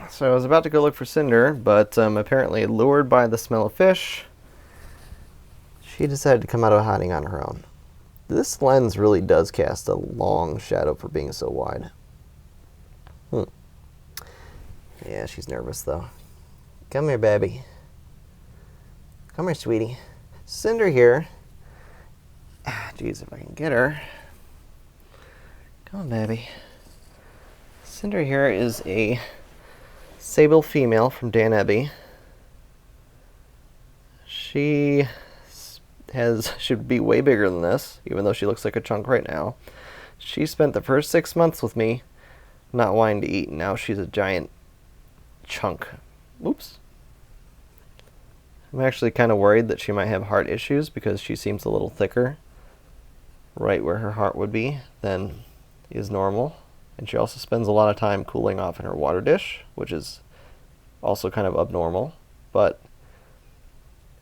So I was about to go look for Cinder, but apparently lured by the smell of fish, she decided to come out of hiding on her own. This lens really does cast a long shadow for being so wide. Yeah, she's nervous though. Come here, baby. Come here, sweetie. Cinder here. Jeez, if I can get her. Come on, baby. Cinder here is a sable female from Dan Ebby. She should be way bigger than this, even though she looks like a chunk right now. She spent the first 6 months with me not wanting to eat, and now she's a giant chunk. Oops. I'm actually kind of worried that she might have heart issues because she seems a little thicker right where her heart would be than is normal. And she also spends a lot of time cooling off in her water dish, which is also kind of abnormal. But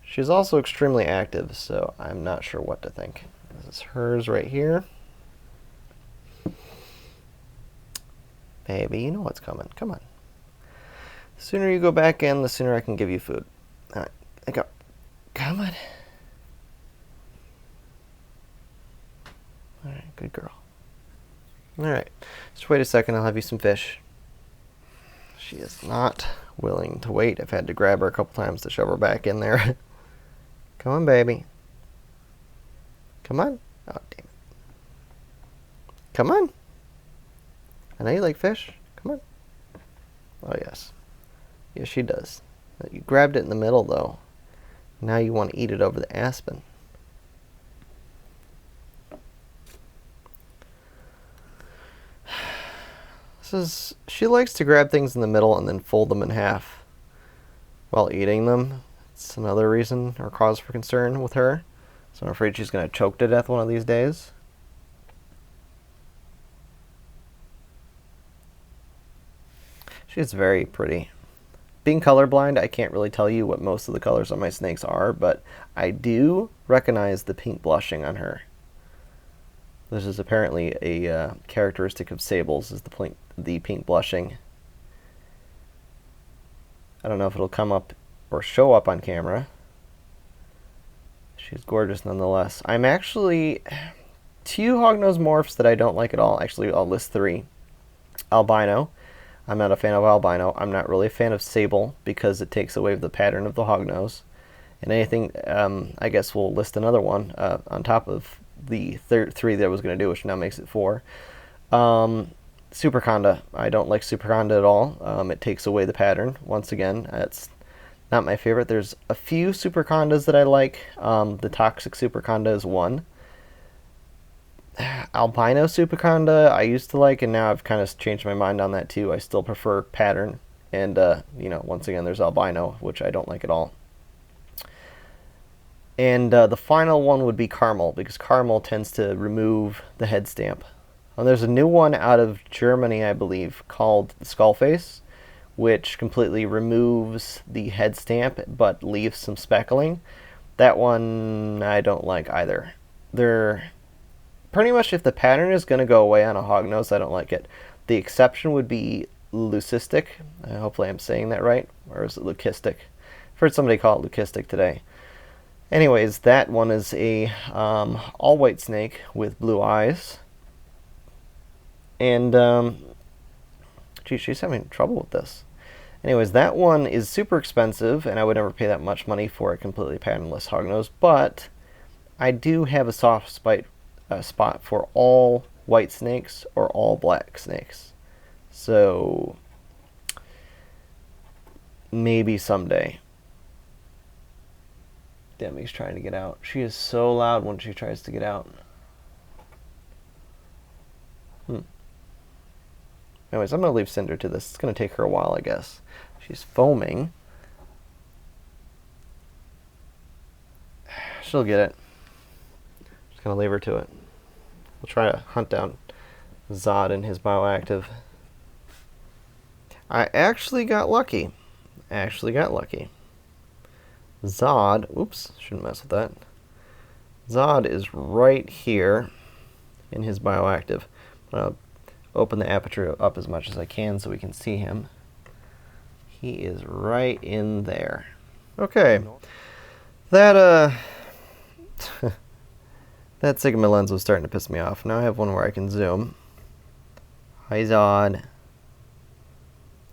she's also extremely active, so I'm not sure what to think. This is hers right here. Baby, you know what's coming. Come on. The sooner you go back in, the sooner I can give you food. All right, go. Come on. All right, good girl. All right, just wait a second. I'll have you some fish. She is not willing to wait. I've had to grab her a couple times to shove her back in there. Come on, baby. Come on. Oh, damn it. Come on. I know you like fish. Come on. Oh, yes. Yes, she does. You grabbed it in the middle, though. Now you want to eat it over the aspen. She likes to grab things in the middle and then fold them in half while eating them. It's another reason or cause for concern with her. So I'm afraid she's going to choke to death one of these days. She's very pretty. Being colorblind, I can't really tell you what most of the colors on my snakes are, but I do recognize the pink blushing on her. This is apparently a characteristic of sables, is the pink blushing. I don't know if it'll come up or show up on camera. She's gorgeous nonetheless. I'm actually two hognose morphs that I don't like at all. Actually, I'll list three. Albino. I'm not a fan of albino. I'm not really a fan of sable because it takes away the pattern of the hognose. And anything, I guess we'll list another one on top of the three that I was going to do, which now makes it four. Superconda. I don't like Superconda at all. It takes away the pattern. Once again, it's not my favorite. There's a few Supercondas that I like. The Toxic Superconda is one. Albino Superconda I used to like, and now I've kind of changed my mind on that too. I still prefer pattern. And, once again, there's albino, which I don't like at all. And the final one would be caramel, because caramel tends to remove the head stamp. There's a new one out of Germany, I believe, called the Skull Face, which completely removes the head stamp but leaves some speckling. That one I don't like either. They're pretty much, if the pattern is going to go away on a hognose, I don't like it. The exception would be leucistic. Hopefully I'm saying that right. Or is it leucistic? I've heard somebody call it leucistic today. Anyways, that one is a all-white snake with blue eyes. And, geez, she's having trouble with this. Anyways, that one is super expensive, and I would never pay that much money for a completely patternless hognose, but I do have a soft spot for all white snakes or all black snakes. So, maybe someday. Demi's trying to get out. She is so loud when she tries to get out. Anyways, I'm going to leave Cinder to this. It's going to take her a while, I guess. She's foaming. She'll get it. Just going to leave her to it. We'll try to hunt down Zod and his bioactive. I actually got lucky. Zod, oops, shouldn't mess with that. Zod is right here in his bioactive. I'm going to open the aperture up as much as I can so we can see him. He is right in there. Okay. That that Sigma lens was starting to piss me off. Now I have one where I can zoom. Hi, Zod.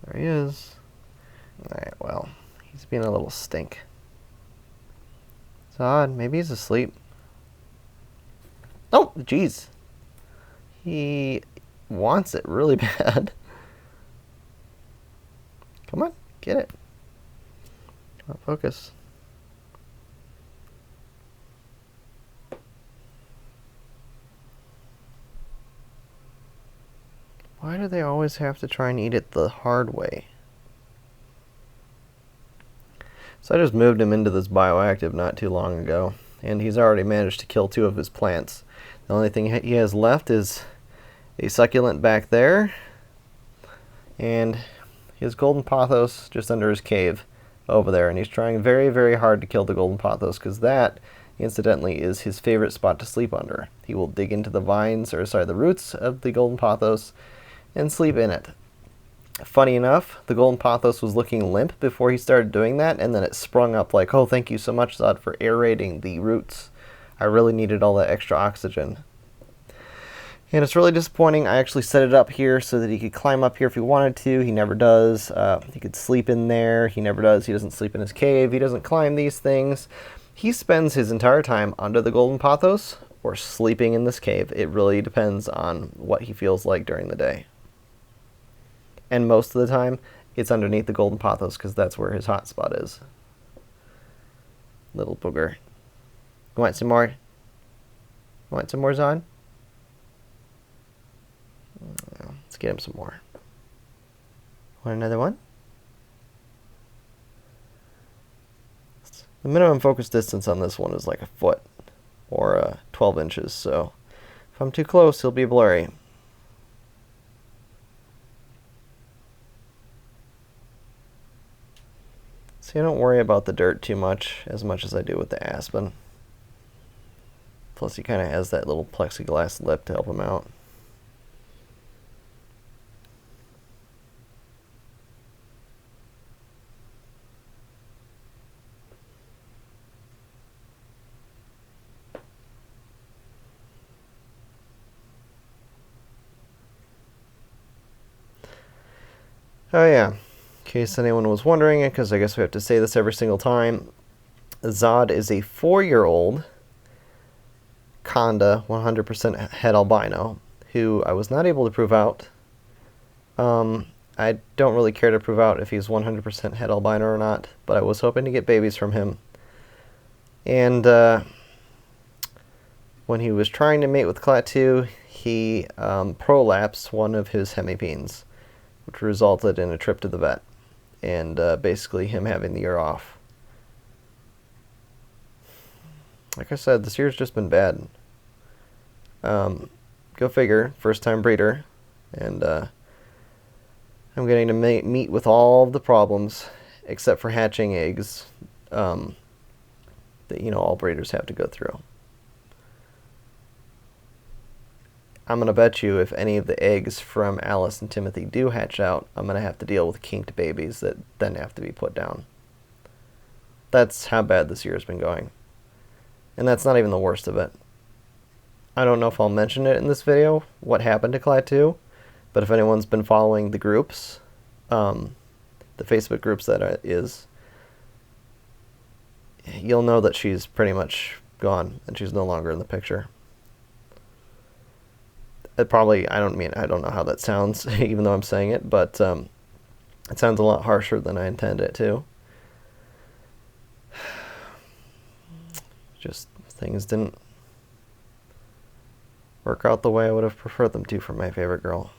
There he is. Alright, well, he's being a little stink. Zod, maybe he's asleep. Oh, jeez. He wants it really bad. Come on, get it. Come on, focus. Why do they always have to try and eat it the hard way? So I just moved him into this bioactive not too long ago, and he's already managed to kill 2 of his plants. The only thing he has left is a succulent back there, and his golden pothos just under his cave over there, and he's trying very, very hard to kill the golden pothos, because that, incidentally, is his favorite spot to sleep under. He will dig into the vines, or sorry, the roots of the golden pothos and sleep in it. Funny enough, the golden pothos was looking limp before he started doing that, and then it sprung up like, oh, thank you so much, Zod, for aerating the roots. I really needed all that extra oxygen. And it's really disappointing. I actually set it up here so that he could climb up here if he wanted to. He never does. He could sleep in there. He never does. He doesn't sleep in his cave. He doesn't climb these things. He spends his entire time under the golden pothos or sleeping in this cave. It really depends on what he feels like during the day. And most of the time, it's underneath the golden pothos because that's where his hot spot is. Little booger. You want some more? You want some more, Zod? Let's get him some more. Want another one? The minimum focus distance on this one is like a foot or 12 inches, so if I'm too close, he'll be blurry. See, I don't worry about the dirt too much as I do with the aspen. Plus, he kind of has that little plexiglass lip to help him out. Oh yeah, in case anyone was wondering, because I guess we have to say this every single time, Zod is a 4-year-old Conda 100% het albino who I was not able to prove out. I don't really care to prove out if he's 100% het albino or not, but I was hoping to get babies from him. And when he was trying to mate with Klaatu, he prolapsed one of his hemipenes, which resulted in a trip to the vet and basically him having the year off. Like I said, this year's just been bad. Go figure, first time breeder, and I'm getting to meet with all of the problems except for hatching eggs that all breeders have to go through. I'm going to bet you if any of the eggs from Alice and Timothy do hatch out, I'm going to have to deal with kinked babies that then have to be put down. That's how bad this year has been going. And that's not even the worst of it. I don't know if I'll mention it in this video, what happened to Klaatu, but if anyone's been following the groups, the Facebook groups that is, you'll know that she's pretty much gone and she's no longer in the picture. It probably, I don't know how that sounds, even though I'm saying it, but it sounds a lot harsher than I intend it to. Just things didn't work out the way I would have preferred them to for my favorite girl.